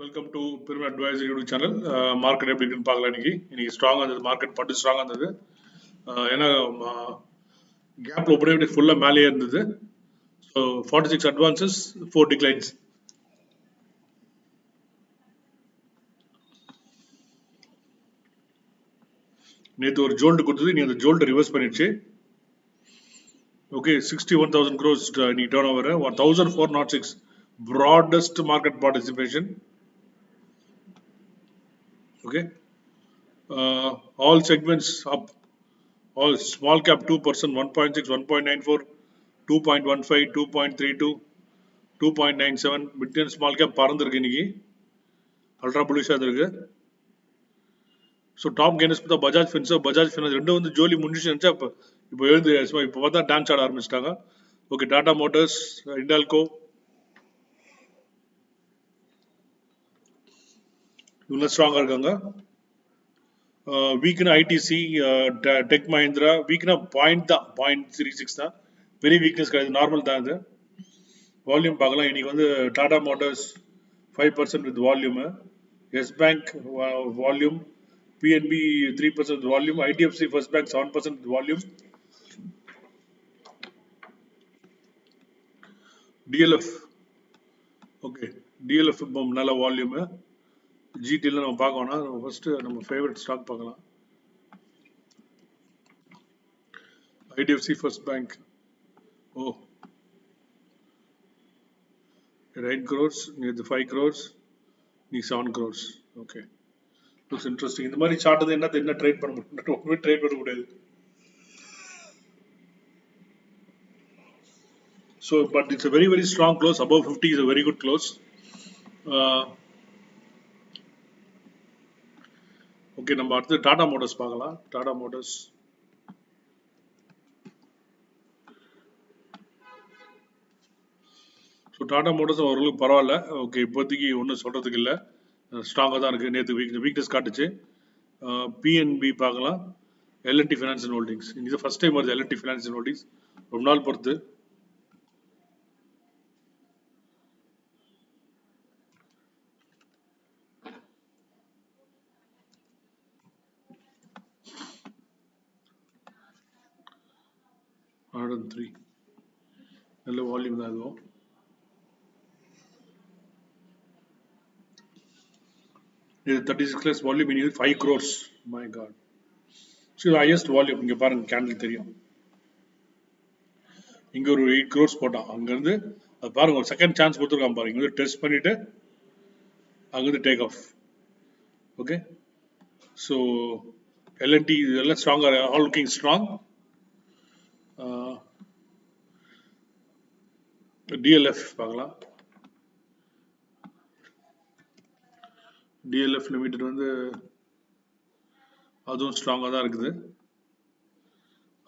Welcome to பெருமை advisory YouTube channel. Market எப்படி இருக்குன்னு பார்க்கலாம். இன்னைக்கு ஸ்ட்ராங்காக இருந்தது, மார்க்கெட் பட்டு ஸ்ட்ராங்காக இருந்தது. ஏன்னா கேப் ஓப்பன் ஃபுல்லாக மேலேயே இருந்தது. So 46 advances, 4 declines. நேற்று ஒரு ஜோல்ட் கொடுத்தது, நீ அந்த ஜோல்ட்டை ரிவர்ஸ் பண்ணிடுச்சு. ஓகே, 61,000 crores நீ turn over, 1,406 broadest market participation. Okay, all segments up. All small cap 2%, 1.6, 1.94, 2.15, 2.32, 2.97. Mid and small cap பறந்துருக்கு இன்னைக்கு, அல்ட்ரா புலிஷாக இருக்கு. ஸோ டாப் கெய்னர்ஸ் பார்த்தா பஜாஜ் ஃபினான்ஸ் ரெண்டும் வந்து ஜோலி முடிஞ்சு நினச்சா இப்போ எழுந்து இப்போ பார்த்தா டான்ஸ் ஆட ஆரம்பிச்சிட்டாங்க. ஓகே, டாடா மோட்டர்ஸ், இண்டால்கோ இவங்க ஸ்ட்ராங்காக இருக்காங்க. வீக்னா ஐடிசி, டெக் மஹிந்திரா வீக்னா பாயிண்ட் தான், 0.36 தான், பெரிய வீக்னஸ் கிடையாது, நார்மல் தான். இது வால்யூம் பார்க்கலாம். இன்னைக்கு வந்து Tata Motors 5% with volume, Yes Bank volume, PNB 3% with volume, IDFC First Bank 7% with volume, DLF okay DLF நல்ல வால்யூம். ஜிடியில் நம்ம பார்க்கணும். நம்ம ஃபர்ஸ்ட் நம்ம ஃபேவரட் ஸ்டாக் பார்க்கலாம். ஐடிஎஃப்சி ஃபர்ஸ்ட் பேங்க் 8 crores, நேற்று 5 crores, நீ 7 crores. Okay, looks interesting. இந்த மாதிரி சார்ட் என்ன ட்ரேட் பண்ண முடியும்? ட்ரேட் பண்ண முடியாது. So, but it's a very, very strong close. Above 50 is a very good close. Okay, நம்ம அடுத்து டாடா மோட்டர்ஸ் பார்க்கலாம். Tata motors so Tata motors ஓரளவுக்கு பரவாயில்ல. ஓகே, இப்போதைக்கு ஒன்றும் சொல்கிறதுக்கு இல்லை, ஸ்ட்ராங்காக தான் இருக்குது. நேற்று வீக்னஸ் காட்டுச்சு. பிஎன்பி பார்க்கலாம். எல்என்டி ஃபினான்ஸ் அண்ட் ஹோல்டிங்ஸ் இது ஃபர்ஸ்ட் டைம் வருது. எல்என்டி ஃபினான்ஸ் அண்ட் ஹோல்டிங்ஸ் ரொம்ப நாள் பொறுத்து. நல்ல வால்யூம் தான் இதுவும். இது 36 lakhs வால்யூம், இது 5 crores. My God, so highest volume. இங்கே பாருங்க, கேண்டில் தெரியும். இங்கே ஒரு 8 crores போட்டான். அங்கேருந்து அது பாருங்க, ஒரு செகண்ட் சான்ஸ் கொடுத்துருக்கான் பாருங்க. இங்கே டெஸ்ட் பண்ணிட்டு அங்கேருந்து take off. Okay, so LNT இதெல்லாம் ஸ்ட்ராங்காக, ஆல் லுக்கிங் ஸ்ட்ராங். டிஎல்எஃப் பார்க்கலாம். டிஎல்எஃப் லிமிடெட் வந்து அதுவும் ஸ்ட்ராங்காக தான் இருக்குது.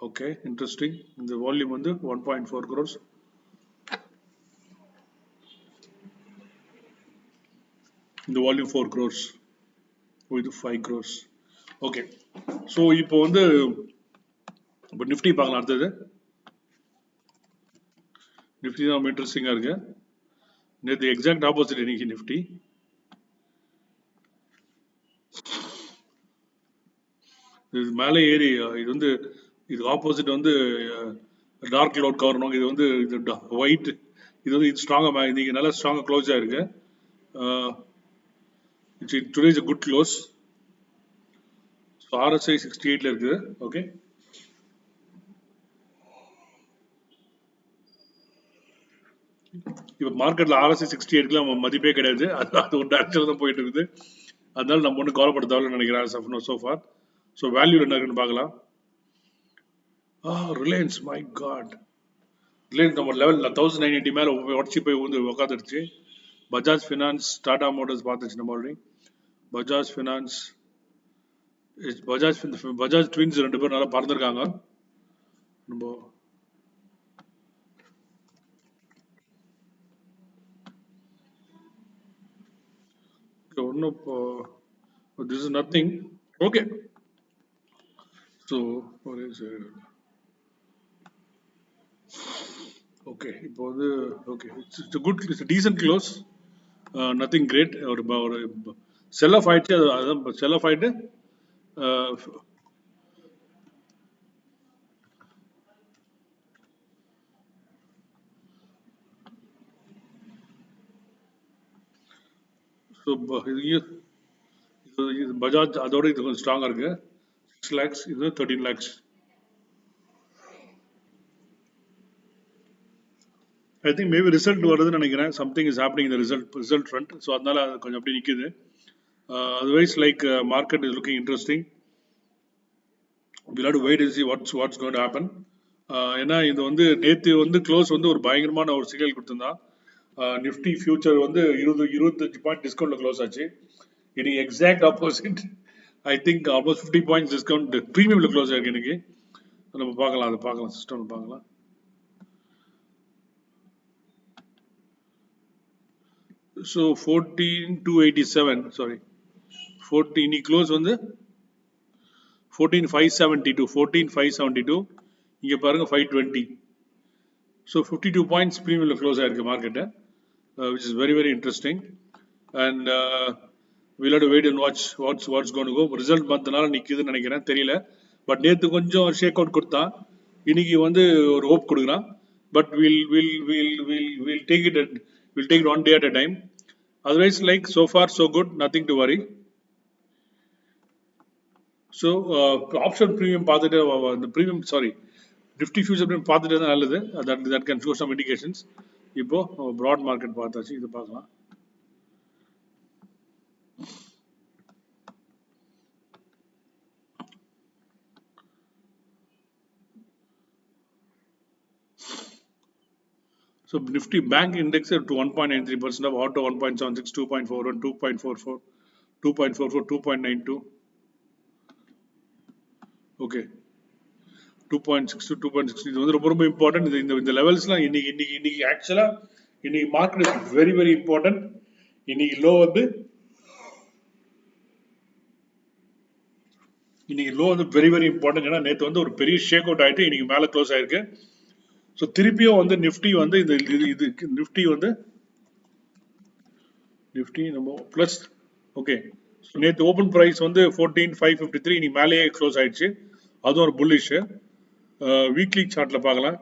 Okay, interesting. இந்த வால்யூம் வந்து 1.4 crores. இந்த வால்யூம் 4 crores, இது 5 crores. ஓகே, ஸோ இப்போ வந்து இப்போ நிஃப்டி பார்க்கலாம். அடுத்தது நிஃப்டி தான் இன்ட்ரெஸ்டிங்காக இருக்கு. நேற்று எக்ஸாக்ட் ஆப்போசிட் இன்னைக்கு நிஃப்டி. இது மேலே ஏறி இது வந்து இது ஆப்போசிட் வந்து டார்க் கிளவுட் கவர்னும். இது வந்து இது ஒயிட். இது வந்து இது ஸ்ட்ராங்காக இன்னைக்கு நல்லா ஸ்ட்ராங்காக க்ளோஸ் ஆயிருக்கு. Today is a good close. So RSI 68 இருக்குது. ஓகே, இப்போ மார்க்கெட்டில் RSI 68 மதிப்பே கிடையாது. அது ஒரு டேரக்ஷனில் தான் போயிட்டு இருக்குது. அதனால நம்ம ஒன்றும் கவலைப்பட தேவையில்லை நினைக்கிறேன் சோஃபார். ஸோ வேல்யூ என்ன இருக்குன்னு பார்க்கலாம். ரிலையன்ஸ், மை காட், ரிலையன்ஸ் நம்ம லெவல் 1980 மேலே உடச்சி போய் வந்து உட்காந்துருச்சு. பஜாஜ் ஃபினான்ஸ், டாடா மோட்டர்ஸ் பார்த்துச்சு நம்ம already. Bajaj finance, Bajaj twins 2 பேரும் நல்லா பறந்துருக்காங்க. நம்ம ஒன்றும் this is nothing. Okay, so okay இப்போ வந்து okay, it's good, it's decent close. nothing great. ஒரு செல் ஆஃப் ஆயிடுச்சு, அதான் செல் ஆஃப் ஆயிட்டு ஸோ இது பஜாஜ் அதோட இது கொஞ்சம் ஸ்ட்ராங்காக இருக்கு. 6 lakhs, இது 13 lakhs. I think maybe result வருதுன்னு நினைக்கிறேன். சம்திங் இஸ் ஹேப்பனிங் இந்த ரிசல்ட் ஃப்ரண்ட். ஸோ அதனால அது கொஞ்சம் அப்படி நிற்குது. Otherwise like market is looking interesting. we'll have to wait and see what's going to happen. ஏன்னா இது வந்து நேற்று வந்து க்ளோஸ் வந்து ஒரு பயங்கரமான ஒரு சிக்னல் கொடுத்துருந்தான். நிஃப்டி ஃபியூச்சர் வந்து 25 பாயிண்ட் டிஸ்கவுண்ட்ல க்ளோஸ் ஆச்சு. இன்னைக்கு exact opposite. I think almost 50 points discount ப்ரீமியம்ல close ஆயிருக்கு இன்னைக்கு. நம்ம பார்க்கலாம், அதை பார்க்கலாம், சிஸ்டம் பார்க்கலாம். ஸோ 14,287, சாரி 14 இன்னைக்கு க்ளோஸ் வந்து 14,572 இங்கே பாருங்க 520. ஸோ 52 பாயிண்ட்ஸ் ப்ரீமியம்ல க்ளோஸ் ஆயிருக்கு market, which is very very interesting. And we'll have to wait and watch what's going to go. Result பார்த்தனால நிற்குதுன்னு நினைக்கிறேன், தெரியல. பட் நேற்று கொஞ்சம் ஷேக் அவுட் கொடுத்தான், இன்னைக்கு வந்து ஒரு ஹோப் கொடுக்குறான். But we'll take it one day at a time. Otherwise, like so far so good, nothing to worry. So option premium பார்த்துட்டு the premium, sorry, Nifty future premium பார்த்துட்டு தான் நல்லது. that can show some indications. இப்போ broad market பார்த்தாச்சு, இது பார்க்கலாம். So Nifty Bank Index to 1.93% of auto 1.76, 2.41, 2.44, 2.44, 2.92. Okay. 2.6 to 2.6 இது வந்து ரொம்ப ரொம்ப இம்பார்ட்டன்ட். இந்த லெவல்ஸ்லாம் இன்னைக்கு ஆக்சுவலா இன்னைக்கு market is very very important. இன்னைக்கு லோ வந்து வெரி வெரி இம்பார்ட்டன்ட். ஏன்னா நேற்று வந்து ஒரு பெரிய ஷேக் அவுட் ஆயிட்டு இன்னைக்கு மேலே க்ளோஸ் ஆயிருக்கு. ஸோ திருப்பியும் வந்து நிஃப்டி வந்து இது நிஃப்டி நம்ம பிளஸ். ஓகே, நேற்று ஓப்பன் ப்ரைஸ் வந்து 14,553, இன்னைக்கு மேலேயே க்ளோஸ் ஆயிடுச்சு, அதுவும் ஒரு புல்லிஷ். வீக்லி சார்ட்ல பார்க்கலாம்.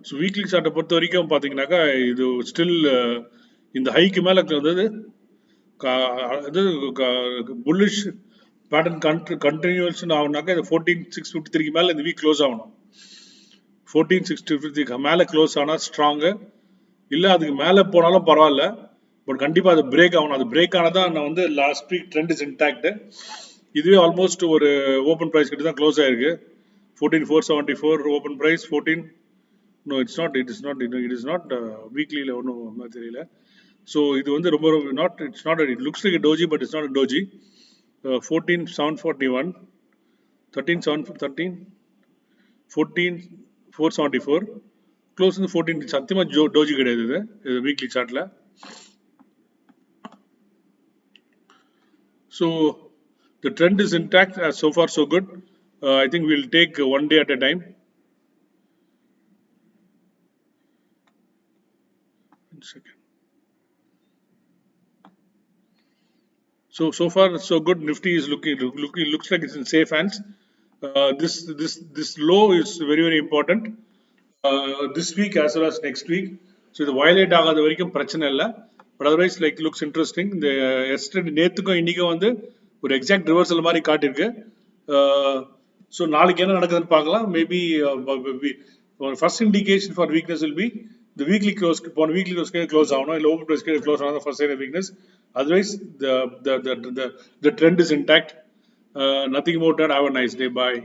ஸோ வீக்லி சார்ட்டை பொறுத்த வரைக்கும் பார்த்தீங்கன்னாக்கா இது ஸ்டில் இந்த ஹைக்கு மேலே வந்தது புல்லிஷ் பேட்டர்ன் கண்டினியூஷன் ஆகுனாக்கா இது 14,653 மேலே இந்த வீக் க்ளோஸ் ஆகணும். 14,653 மேலே க்ளோஸ் ஆனால் ஸ்ட்ராங்கு, இல்லை அதுக்கு மேலே போனாலும் பரவாயில்ல, பட் கண்டிப்பாக அது பிரேக் ஆகணும். அது பிரேக் ஆனதான் நான் வந்து last week trend is intact. இதுவே ஆல்மோஸ்ட் ஒரு ஓப்பன் ப்ரைஸ் கிட்ட தான் க்ளோஸ் ஆயிருக்கு. 14,474 open price. 14 no it is not வீக்லியில் ஒன்றும் தெரியல. ஸோ இது வந்து ரொம்ப it looks like a doji but it's not a doji. 14,741, 14,474 close வந்து 14. சத்தியமாக டோஜி கிடையாது இது வீக்லி சார்ட்டில். So the trend is intact, so far so good. I think we'll take one day at a time. One second. So far so good. Nifty is looks like it's in safe hands. This low is very very important this week as well as next week. So இது violate ஆகாத வரைக்கும் பிரச்சனை இல்லை. But otherwise like looks interesting. இந்த yesterday நேற்றுக்கும் இன்னைக்கும் வந்து ஒரு exact reversal மாதிரி காட்டிருக்கு. ஸோ நாளைக்கு என்ன நடக்குதுன்னு பார்க்கலாம். Maybe first indication for weakness will be the weekly close, போன வீக்லி க்ளோஸ் க்ளோஸ் ஆகணும், இல்லை ஓப்பன் ப்ரைஸ் க்ளோஸ் ஆகணும், first sign weakness. Otherwise the trend is intact. Nothing more than have a nice day. Bye.